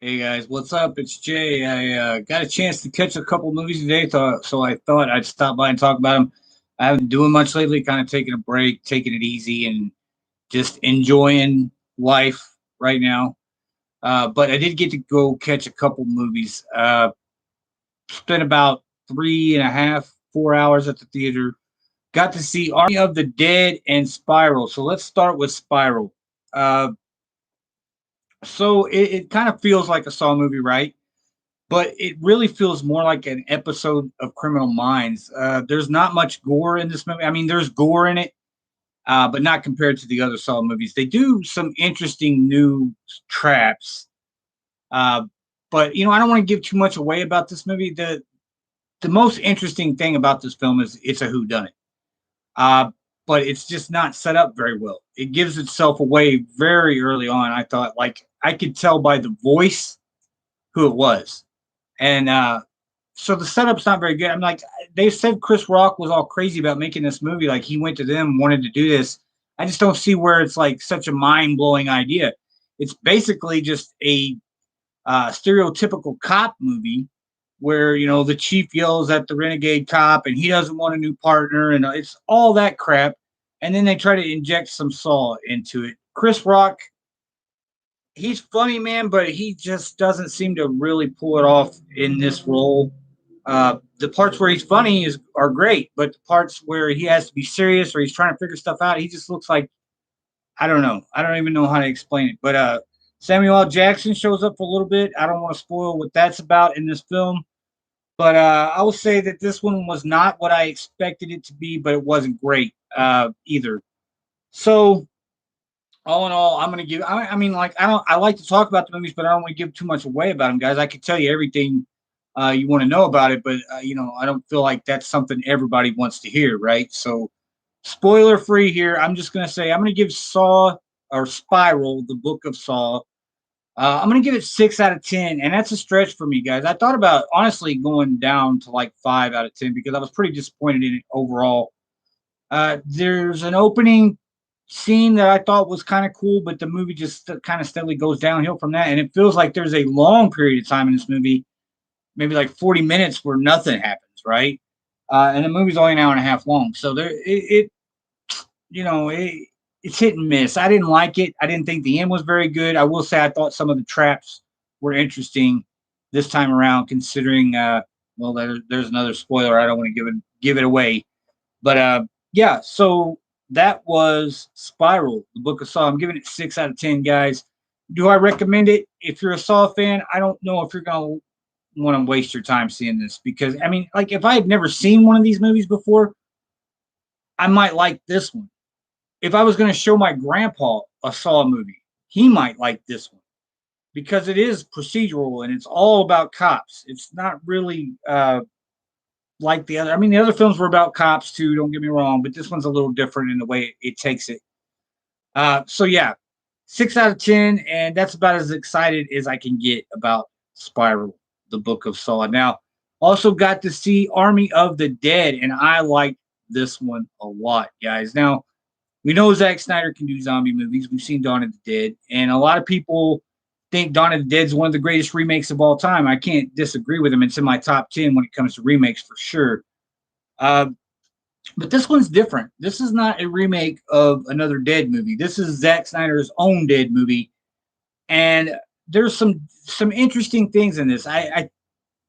Hey guys, what's up? It's Jay. I got a chance to catch a couple movies today, so I thought I'd stop by and talk about them. I haven't been doing much lately, kind of taking a break, taking it easy, and just enjoying life right now. But I did get to go catch a couple movies. Spent about 3.5, 4 hours at the theater. Got to see Army of the Dead and Spiral. So let's start with Spiral. Uh, so it kind of feels like a Saw movie, right? But it really feels more like an episode of Criminal Minds. There's not much gore in this movie. I mean, there's gore in it, but not compared to the other Saw movies. They do some interesting new traps, uh, but I don't want to give too much away about this movie. The most interesting thing about this film is it's a whodunit, uh, but it's just not set up very well. It gives itself away very early on. I thought, like, I could tell by the voice who it was, and so the setup's not very good. I'm like, they said Chris Rock was all crazy about making this movie. Like he went to them, wanted to do this. I just don't see where it's like such a mind blowing idea. It's basically just a stereotypical cop movie where the chief yells at the renegade cop and he doesn't want a new partner and it's all that crap. And then they try to inject some Saw into it. Chris Rock, he's funny, man, but he just doesn't seem to really pull it off in this role. The parts where he's funny are great, but the parts where he has to be serious or he's trying to figure stuff out, he just looks like I don't know. I don't even know how to explain it. But Samuel L. Jackson shows up for a little bit. I don't want to spoil what that's about in this film, but I will say that this one was not what I expected it to be, but it wasn't great either. So all in all, I'm gonna give. I mean, like I don't. I like to talk about the movies, but I don't want to give too much away about them, guys. I could tell you everything you want to know about it, but I don't feel like that's something everybody wants to hear, right? So, spoiler free here. I'm just gonna say I'm gonna give Saw or Spiral, the Book of Saw. I'm gonna give it 6 out of 10, and that's a stretch for me, guys. I thought about honestly going down to like 5 out of 10 because I was pretty disappointed in it overall. There's an opening scene that I thought was kind of cool, but the movie just kind of steadily goes downhill from that. And it feels like there's a long period of time in this movie, maybe like 40 minutes, where nothing happens, right? And the movie's only an hour and a half long. So you know, it, it's hit and miss. I didn't like it. I didn't think the end was very good. I will say I thought some of the traps were interesting this time around, considering, well, there's another spoiler. I don't want to give it away, but yeah, so that was Spiral, the Book of Saw. I'm giving it 6 out of 10, guys. Do I recommend it? If you're a Saw fan, I don't know if you're gonna want to waste your time seeing this because I mean, like if I had never seen one of these movies before, I might like this one. If I was gonna show my grandpa a Saw movie, he might like this one because it is procedural and it's all about cops. It's not really like the other. I mean, the other films were about cops too. Don't get me wrong, but this one's a little different in the way it takes it. So yeah, 6 out of 10, and that's about as excited as I can get about Spiral, the Book of Saw. Now, also got to see Army of the Dead, and I like this one a lot, guys. Now we know Zack Snyder can do zombie movies. We've seen Dawn of the Dead, and a lot of people think Dawn of the Dead is one of the greatest remakes of all time. I can't disagree with him. It's in my top 10 when it comes to remakes for sure. Uh, but this one's different. This is not a remake of another Dead movie. This is Zack Snyder's own Dead movie, and there's some interesting things in this. I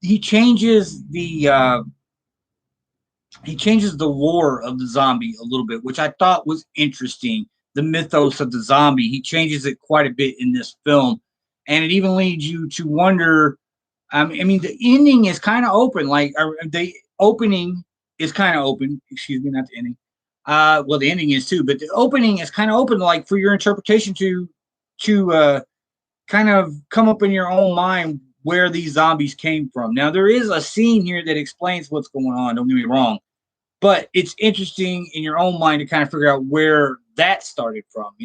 he changes the lore of the zombie a little bit, which I thought was interesting. The mythos of the zombie, he changes it quite a bit in this film, and it even leads you to wonder. I mean, the ending is kind of open. Like the opening is kind of open. Excuse me, not the ending. Well, the ending is too, but the opening is kind of open, like for your interpretation to kind of come up in your own mind where these zombies came from. Now, there is a scene here that explains what's going on. Don't get me wrong, but it's interesting in your own mind to kind of figure out where that started from.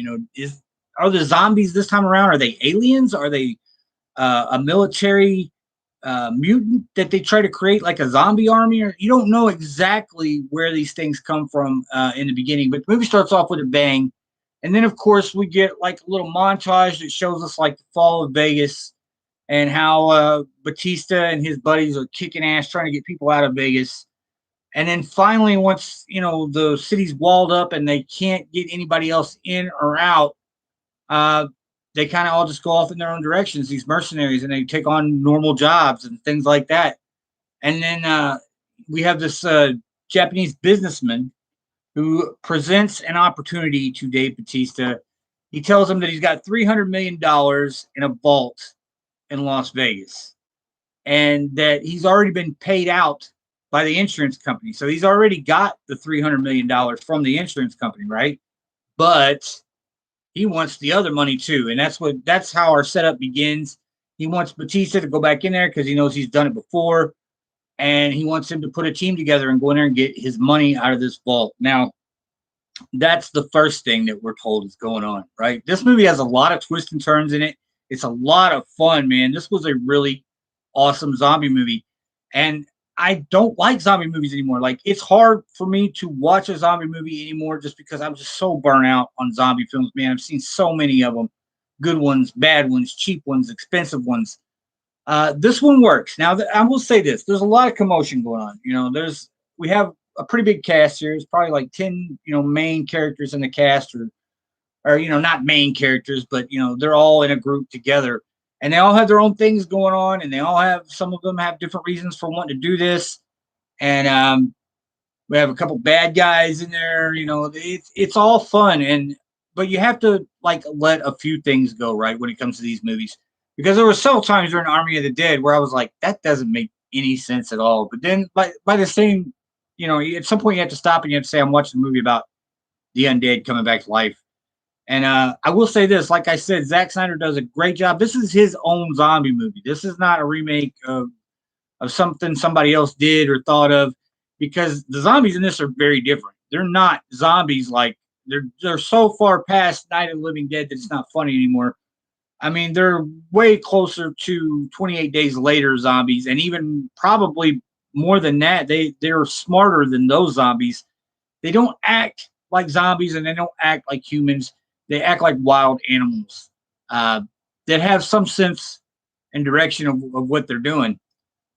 Are the zombies this time around? Are they aliens? Are they a military mutant that they try to create like a zombie army? Or you don't know exactly where these things come from in the beginning, but the movie starts off with a bang, and then of course we get like a little montage that shows us like the fall of Vegas, and how Batista and his buddies are kicking ass trying to get people out of Vegas. And then finally, once the city's walled up and they can't get anybody else in or out, uh, they kind of all just go off in their own directions. These mercenaries, and they take on normal jobs and things like that. And then we have this Japanese businessman who presents an opportunity to Dave Batista. He tells him that he's got $300 million in a vault in Las Vegas, and that he's already been paid out by the insurance company. So he's already got the $300 million from the insurance company, right? But he wants the other money too, and that's how our setup begins. He wants Batista to go back in there because he knows he's done it before, and he wants him to put a team together and go in there and get his money out of this vault. Now, that's the first thing that we're told is going on, right? This movie has a lot of twists and turns in it. It's a lot of fun, man. This was a really awesome zombie movie. And I don't like zombie movies anymore. Like, it's hard for me to watch a zombie movie anymore just because I'm just so burnt out on zombie films, man. I've seen so many of them. Good ones, bad ones, cheap ones, expensive ones. This one works. Now, I will say this: there's a lot of commotion going on. We have a pretty big cast here. It's probably like 10, main characters in the cast, or not main characters, but they're all in a group together, and they all have their own things going on, and some of them have different reasons for wanting to do this, and we have a couple bad guys in there. It's all fun, but you have to like let a few things go right when it comes to these movies. Because there were several times during Army of the Dead where I was like, that doesn't make any sense at all. But then by the same, at some point you have to stop and you have to say, I'm watching a movie about the undead coming back to life. And I will say this, like I said, Zack Snyder does a great job. This is his own zombie movie. This is not a remake of something somebody else did or thought of, because the zombies in this are very different. They're not zombies like they're so far past Night of the Living Dead that it's not funny anymore. I mean, they're way closer to 28 Days Later zombies, and even probably more than that. They're smarter than those zombies. They don't act like zombies, and they don't act like humans. They act like wild animals that have some sense and direction of what they're doing.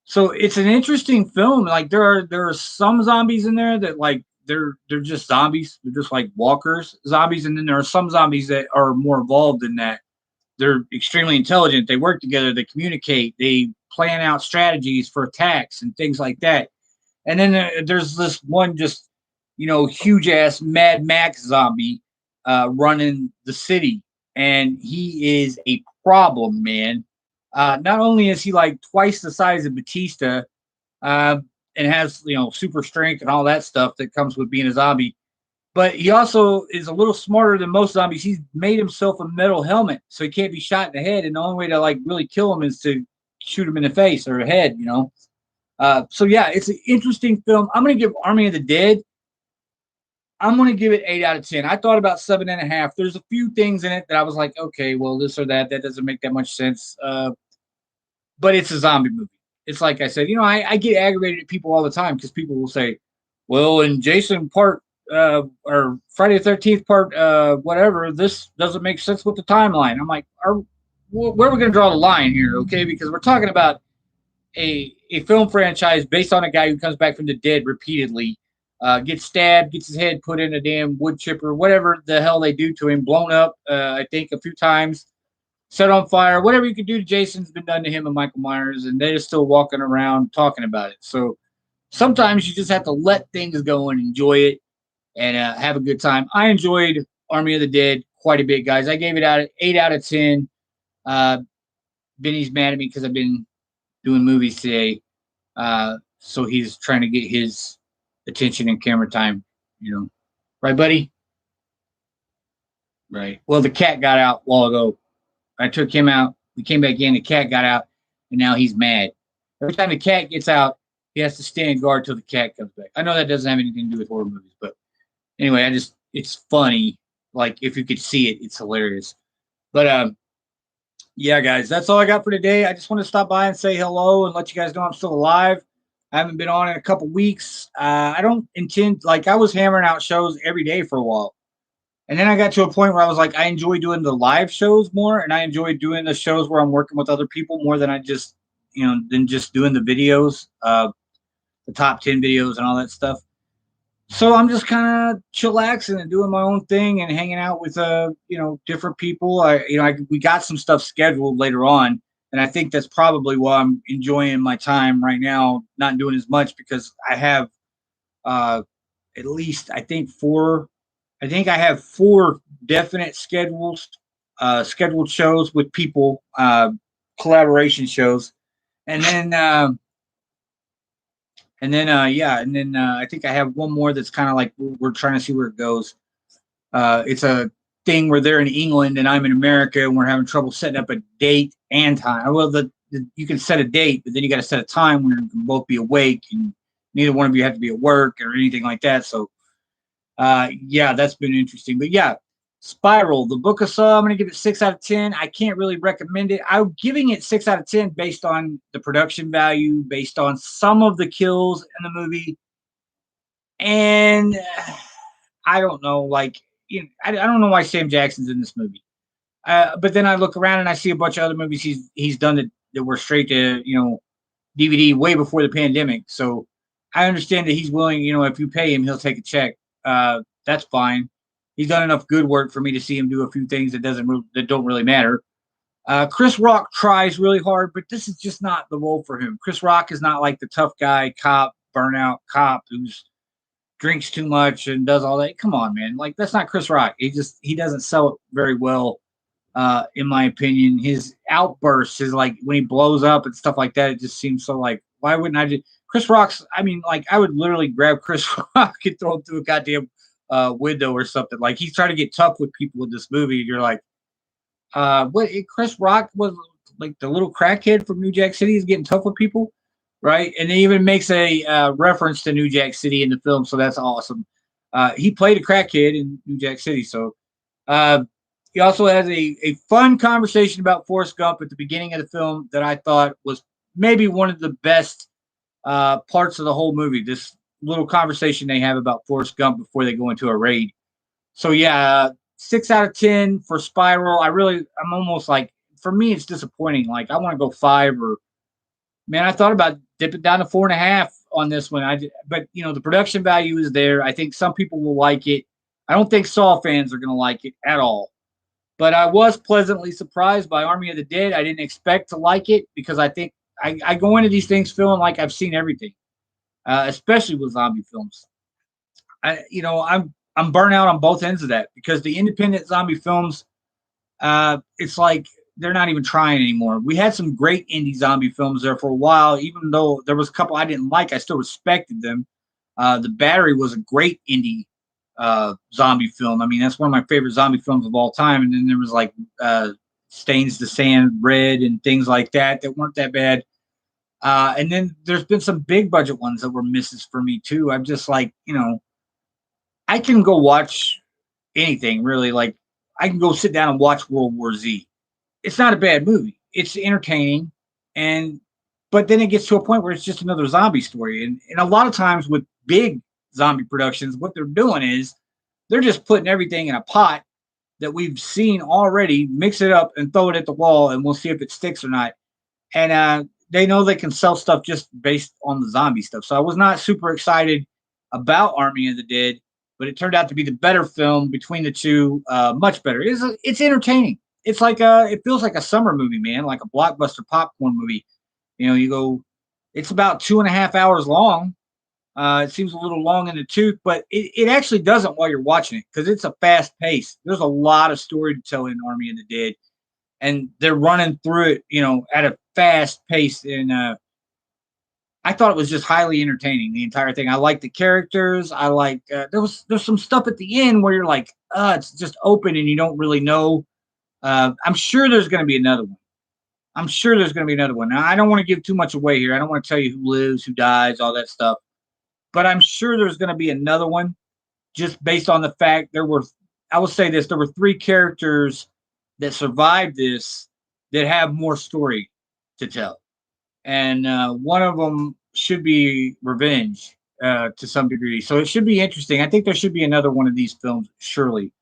So it's an interesting film. Like there are some zombies in there that like they're just zombies. They're just like walkers zombies, and then there are some zombies that are more evolved than that. They're extremely intelligent. They work together. They communicate. They plan out strategies for attacks and things like that. And then there's this one just, huge ass Mad Max zombie running the city. And he is a problem, man. Not only is he like twice the size of Batista uh, and has, super strength and all that stuff that comes with being a zombie, but he also is a little smarter than most zombies. He's made himself a metal helmet, so he can't be shot in the head. And the only way to like really kill him is to shoot him in the face or head. So yeah, it's an interesting film. I'm gonna give Army of the Dead. I'm gonna give it 8 out of 10. I thought about 7.5. There's a few things in it that I was like, okay, well, this or that doesn't make that much sense. But it's a zombie movie. It's like I said, I get aggravated at people all the time because people will say, well, in Jason Part or Friday the 13th part, whatever, this doesn't make sense with the timeline. I'm like, where are we going to draw the line here? Okay. Because we're talking about a film franchise based on a guy who comes back from the dead repeatedly, gets stabbed, gets his head put in a damn wood chipper, whatever the hell they do to him, blown up, I think a few times, set on fire, whatever you could do to Jason's been done to him and Michael Myers, and they're still walking around talking about it. So sometimes you just have to let things go and enjoy it and have a good time. I enjoyed Army of the Dead quite a bit, guys. I gave it 8 out of 10. Benny's mad at me because I've been doing movies today, so he's trying to get his attention and camera time. Right, buddy? Right. Well, the cat got out a while ago. I took him out. We came back in. The cat got out, and now he's mad. Every time the cat gets out, he has to stand guard till the cat comes back. I know that doesn't have anything to do with horror movies, but anyway, it's funny. Like, if you could see it, it's hilarious. But yeah, guys, that's all I got for today. I just want to stop by and say hello and let you guys know I'm still alive. I haven't been on in a couple weeks. I don't intend, like, I was hammering out shows every day for a while. And then I got to a point where I was like, I enjoy doing the live shows more, and I enjoy doing the shows where I'm working with other people more than I just, than just doing the videos, the top 10 videos and all that stuff. So I'm just kind of chillaxing and doing my own thing and hanging out with different people. We got some stuff scheduled later on, and I think that's probably why I'm enjoying my time right now, not doing as much because I have uh at least I think I have four definite scheduled shows with people, collaboration shows, and then I think I have one more that's kind of like we're trying to see where it goes. It's a thing where they're in England and I'm in America, and we're having trouble setting up a date and time. Well, you can set a date, but then you got to set a time when you can both be awake, and neither one of you have to be at work or anything like that. So, yeah, that's been interesting. But yeah, Spiral, the Book of Saw, I'm going to give it 6 out of 10. I can't really recommend it. I'm giving it 6 out of 10 based on the production value, based on some of the kills in the movie, and I don't know, like, I don't know why Sam Jackson's in this movie. But then I look around and I see a bunch of other movies he's done that were straight to DVD way before the pandemic. So I understand that he's willing. If you pay him, he'll take a check. That's fine. He's done enough good work for me to see him do a few things that don't really matter. Chris Rock tries really hard, but this is just not the role for him. Chris Rock is not like the tough guy cop, burnout cop who's drinks too much and does all that. Come on, man. Like, that's not Chris Rock. He doesn't sell it very well, in my opinion. His outbursts is like when he blows up and stuff like that, it just seems so like, why wouldn't I just Chris Rock's I mean, like, I would literally grab Chris Rock and throw him through a goddamn window or something. Like, he's trying to get tough with people in this movie, and you're like, what Chris Rock was like the little crackhead from New Jack City is getting tough with people, right? And it even makes a reference to New Jack City in the film, so that's awesome. He played a crackhead in New Jack City, so uh, he also has a fun conversation about Forrest Gump at the beginning of the film that I thought was maybe one of the best parts of the whole movie. This little conversation they have about Forrest Gump before they go into a raid. So yeah, 6 out of 10 for Spiral. I'm almost like, for me, it's disappointing. Like, I want to go 5, or man, I thought about dipping down to 4.5 on this one. But the production value is there. I think some people will like it. I don't think Saw fans are going to like it at all. But I was pleasantly surprised by Army of the Dead. I didn't expect to like it because I think I go into these things feeling like I've seen everything, especially with zombie films. I'm burnt out on both ends of that because the independent zombie films, it's like they're not even trying anymore. We had some great indie zombie films there for a while, even though there was a couple I didn't like. I still respected them. The Battery was a great indie zombie film. I mean, that's one of my favorite zombie films of all time. And then there was like Stains the Sand Red and things like that weren't that bad. And then there's been some big budget ones that were misses for me too. I'm just like, I can go watch anything really. Like, I can go sit down and watch World War Z. It's not a bad movie. It's entertaining, and but then it gets to a point where it's just another zombie story. And a lot of times with big zombie productions, what they're doing is they're just putting everything in a pot that we've seen already, mix it up and throw it at the wall, and we'll see if it sticks or not. And they know they can sell stuff just based on the zombie stuff. So I was not super excited about Army of the Dead, but it turned out to be the better film between the two. Much better. It's entertaining. It's like it feels like a summer movie, man, like a blockbuster popcorn movie. You go. It's about 2.5 hours long. It seems a little long in the tooth, but it actually doesn't while you're watching it because it's a fast pace. There's a lot of story to tell in Army of the Dead, and they're running through it, at a fast pace. And I thought it was just highly entertaining, the entire thing. I like the characters. I like there's some stuff at the end where you're like, it's just open and you don't really know. I'm sure there's going to be another one. I'm sure there's going to be another one. Now, I don't want to give too much away here. I don't want to tell you who lives, who dies, all that stuff. But I'm sure there's going to be another one, just based on the fact I will say this, there were 3 characters that survived this that have more story to tell. And one of them should be revenge to some degree. So it should be interesting. I think there should be another one of these films, surely.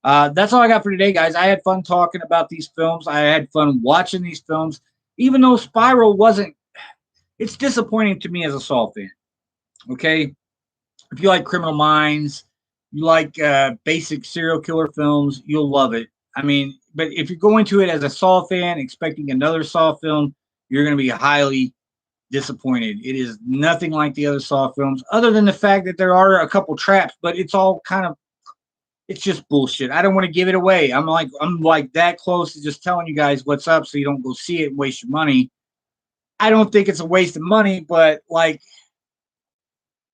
That's all I got for today, guys. I had fun talking about these films. I had fun watching these films, even though Spiral wasn't. It's disappointing to me as a Saw fan. Okay, if you like Criminal Minds, you like basic serial killer films, you'll love it. I mean, but if you go into it as a Saw fan expecting another Saw film, you're going to be highly disappointed. It is nothing like the other Saw films, other than the fact that there are a couple traps, but it's all kind of it's just bullshit. I don't want to give it away. I'm like that close to just telling you guys what's up so you don't go see it and waste your money. I don't think it's a waste of money, but like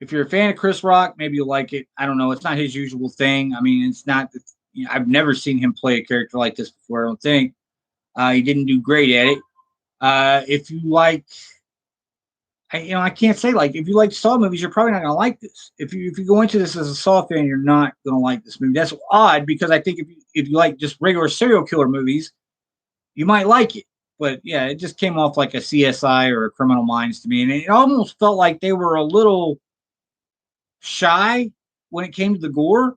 if you're a fan of Chris Rock, maybe you'll like it. I don't know. It's not his usual thing. I mean, it's not. I've never seen him play a character like this before. I don't think he didn't do great at it. If you like, I can't say like if you like Saw movies, you're probably not gonna like this. If you go into this as a Saw fan, you're not gonna like this movie. That's odd because I think if you like just regular serial killer movies, you might like it. But yeah, it just came off like a CSI or a Criminal Minds to me, and it almost felt like they were a little shy when it came to the gore.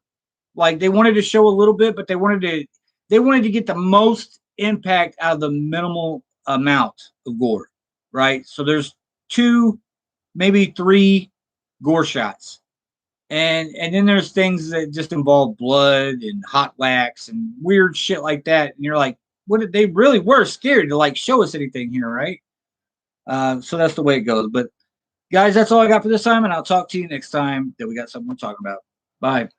Like they wanted to show a little bit, but they wanted to get the most impact out of the minimal amount of gore, right? So there's two, maybe three gore shots. And then there's things that just involve blood and hot wax and weird shit like that. And you're like, what did they really were scared to like show us anything here, right? So that's the way it goes. But guys, that's all I got for this time, and I'll talk to you next time that we got something to talk about. Bye.